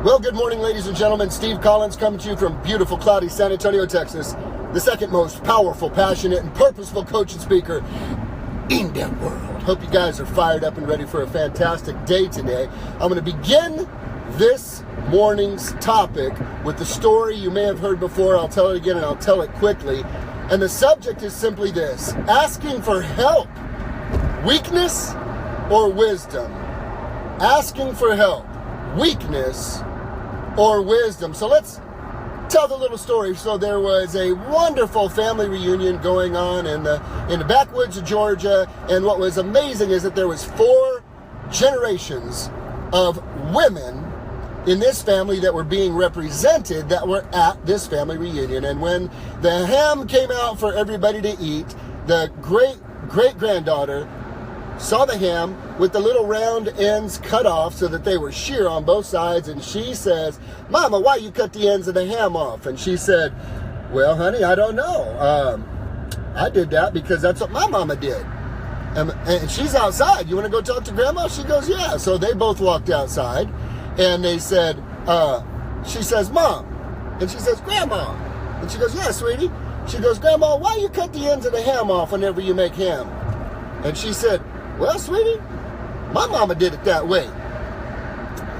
Well, good morning, ladies and gentlemen. Steve Collins coming to you from beautiful, cloudy San Antonio, Texas. The second most powerful, passionate, and purposeful coach and speaker in the world. Hope you guys are fired up and ready for a fantastic day today. I'm going to begin this morning's topic with the story you may have heard before. I'll tell it again and I'll tell it quickly. And the subject is simply this: asking for help, weakness or wisdom? Asking for help, weakness or wisdom? So let's tell the little story. So there was a wonderful family reunion going on in the backwoods of Georgia, and what was amazing is that there was 4 generations of women in this family that were being represented that were at this family reunion. And when the ham came out for everybody to eat, the great-granddaughter saw the ham with the little round ends cut off so that they were sheer on both sides, and she says, "Mama, why you cut the ends of the ham off?" And she said, "Well, honey, I don't know. I did that because that's what my mama did." And she's outside. "You want to go talk to Grandma?" She goes, "Yeah." So they both walked outside, and they said, she says, "Mom." And she says, "Grandma." And she goes, "Yeah, sweetie." She goes, "Grandma, why you cut the ends of the ham off whenever you make ham?" And she said, "Well, sweetie, my mama did it that way."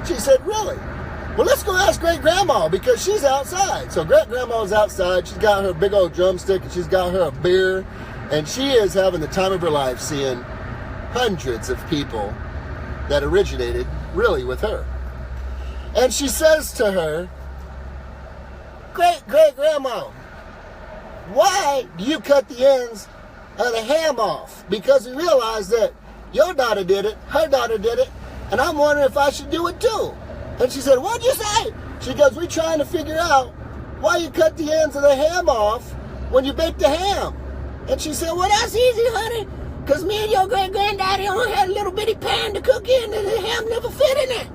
She said, "Really? Well, let's go ask great-grandma because she's outside." So great-grandma's outside. She's got her big old drumstick and she's got her a beer. And she is having the time of her life, seeing hundreds of people that originated really with her. And she says to her, "Great-grandma, why do you cut the ends of the ham off? Because we realized that your daughter did it, her daughter did it, and I'm wondering if I should do it too." And she said, "What'd you say?" She goes, "We're trying to figure out why you cut the ends of the ham off when you bake the ham." And she said, "Well, that's easy, honey, because me and your great-granddaddy only had a little bitty pan to cook in and the ham never fit in it."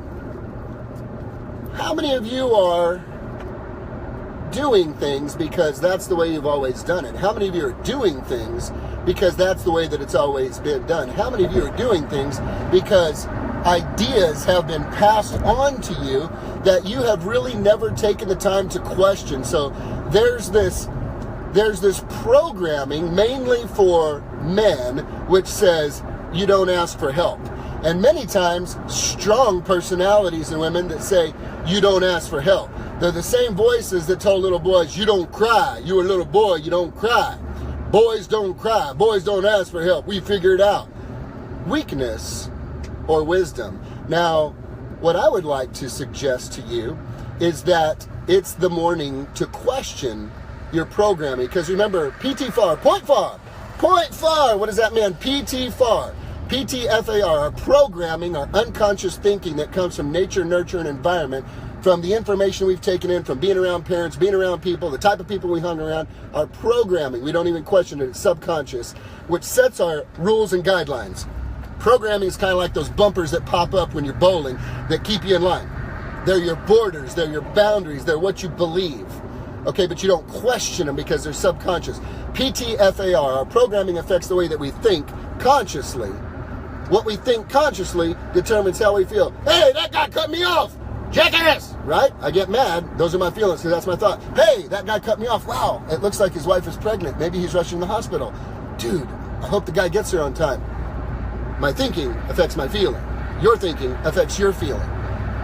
How many of you are doing things because that's the way you've always done it? How many of you are doing things because that's the way that it's always been done? How many of you are doing things because ideas have been passed on to you that you have really never taken the time to question? So there's this programming mainly for men which says you don't ask for help. And many times strong personalities in women that say you don't ask for help. They're the same voices that told little boys, "You don't cry. You're a little boy, you don't cry. Boys don't cry. Boys don't ask for help. We figure it out." Weakness or wisdom? Now, what I would like to suggest to you is that it's the morning to question your programming. Because remember, PTFAR, point far. What does that mean? PTFAR. PTFAR, our programming, our unconscious thinking that comes from nature, nurture, and environment, from the information we've taken in from being around parents, being around people, the type of people we hung around, our programming, we don't even question it, it's subconscious, which sets our rules and guidelines. Programming is kind of like those bumpers that pop up when you're bowling that keep you in line. They're your borders, they're your boundaries, they're what you believe. Okay, but you don't question them because they're subconscious. PTFAR, our programming affects the way that we think consciously. What we think consciously determines how we feel. "Hey, that guy cut me off. Jackass!" Right? I get mad. Those are my feelings because that's my thought. "Hey, that guy cut me off. Wow, it looks like his wife is pregnant. Maybe he's rushing to the hospital. Dude, I hope the guy gets there on time." My thinking affects my feeling. Your thinking affects your feeling.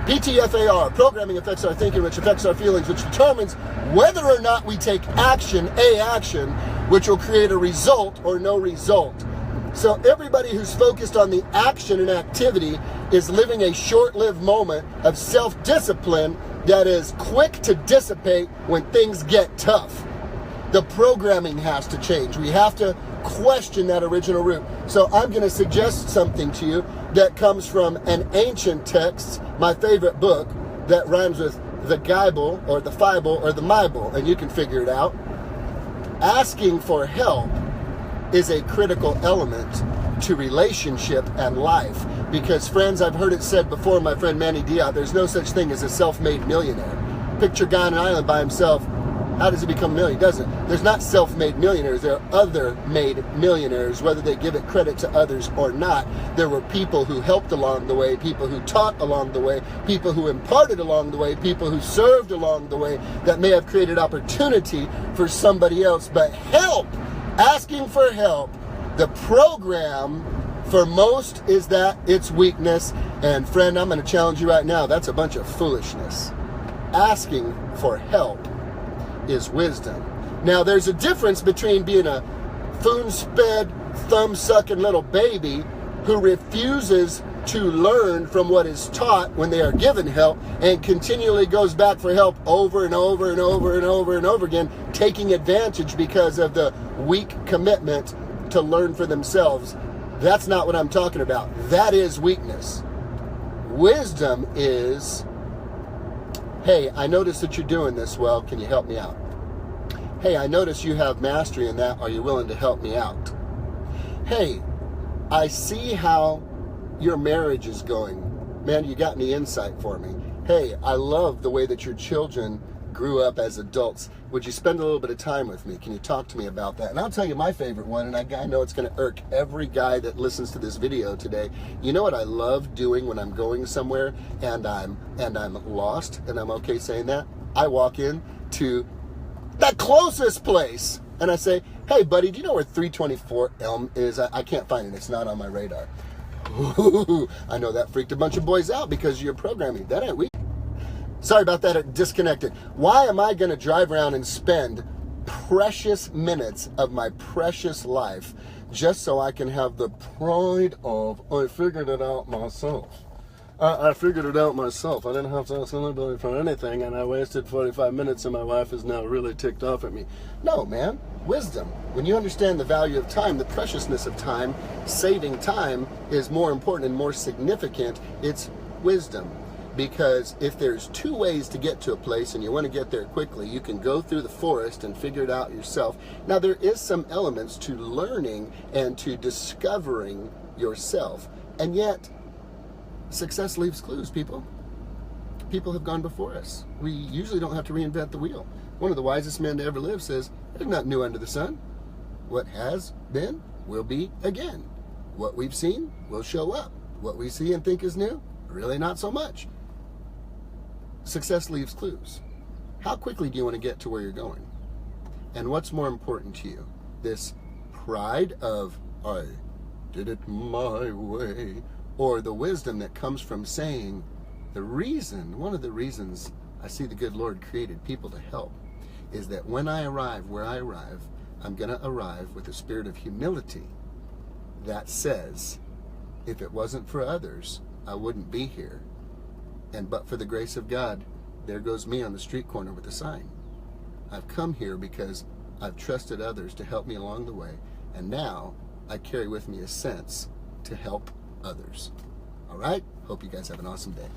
PTFAR, programming affects our thinking, which affects our feelings, which determines whether or not we take action, which will create a result or no result. So everybody who's focused on the action and activity is living a short-lived moment of self-discipline that is quick to dissipate when things get tough. The programming has to change. We have to question that original root. So I'm going to suggest something to you that comes from an ancient text, my favorite book, that rhymes with the Bible or the Bible or the Bible, and you can figure it out. Asking for help is a critical element to relationship and life. Because, friends, I've heard it said before, my friend Manny Diaz, there's no such thing as a self-made millionaire. Picture a guy on an island by himself, How does he become a millionaire? He doesn't. There's not self-made millionaires. There are other-made millionaires, whether they give it credit to others or not. There were people who helped along the way, people who taught along the way, people who imparted along the way, people who served along the way that may have created opportunity for somebody else. But help, asking for help, the program for most is that it's weakness. And friend, I'm going to challenge you right now. That's a bunch of foolishness. Asking for help is wisdom. Now, there's a difference between being a spoon-fed, thumb-sucking little baby who refuses to learn from what is taught when they are given help and continually goes back for help over and over and over and over and over again, taking advantage because of the weak commitment to learn for themselves. That's not what I'm talking about. That is weakness. Wisdom is, hey, I noticed that you're doing this well. Can you help me out? Hey, I notice you have mastery in that. Are you willing to help me out? Hey, I see how your marriage is going. Man, you got any insight for me? Hey, I love the way that your children grew up as adults. Would you spend a little bit of time with me? Can you talk to me about that? And I'll tell you my favorite one, and I know it's going to irk every guy that listens to this video today. You know what I love doing when I'm going somewhere and I'm lost, and I'm okay saying that? I walk in to the closest place and I say, hey buddy, do you know where 324 Elm is? I can't find it. It's not on my radar. Ooh, I know that freaked a bunch of boys out because of your programming. That ain't weak. Sorry about that, it disconnected. Why am I going to drive around and spend precious minutes of my precious life just so I can have the pride of, I figured it out myself. I figured it out myself. I didn't have to ask anybody for anything, and I wasted 45 minutes, and my wife is now really ticked off at me. No, man. Wisdom. When you understand the value of time, the preciousness of time, saving time is more important and more significant. It's wisdom. Because if there's two ways to get to a place and you want to get there quickly, you can go through the forest and figure it out yourself. Now, there is some elements to learning and to discovering yourself. And yet, success leaves clues, people. People have gone before us. We usually don't have to reinvent the wheel. One of the wisest men to ever live says, there's nothing new under the sun. What has been will be again. What we've seen will show up. What we see and think is new, really not so much. Success leaves clues. How quickly do you want to get to where you're going? And what's more important to you? This pride of, I did it my way, or the wisdom that comes from saying, one of the reasons I see the good Lord created people to help is that when I arrive where I arrive, I'm going to arrive with a spirit of humility that says, if it wasn't for others, I wouldn't be here. And but for the grace of God, there goes me on the street corner with a sign. I've come here because I've trusted others to help me along the way, and now I carry with me a sense to help others. All right? Hope you guys have an awesome day.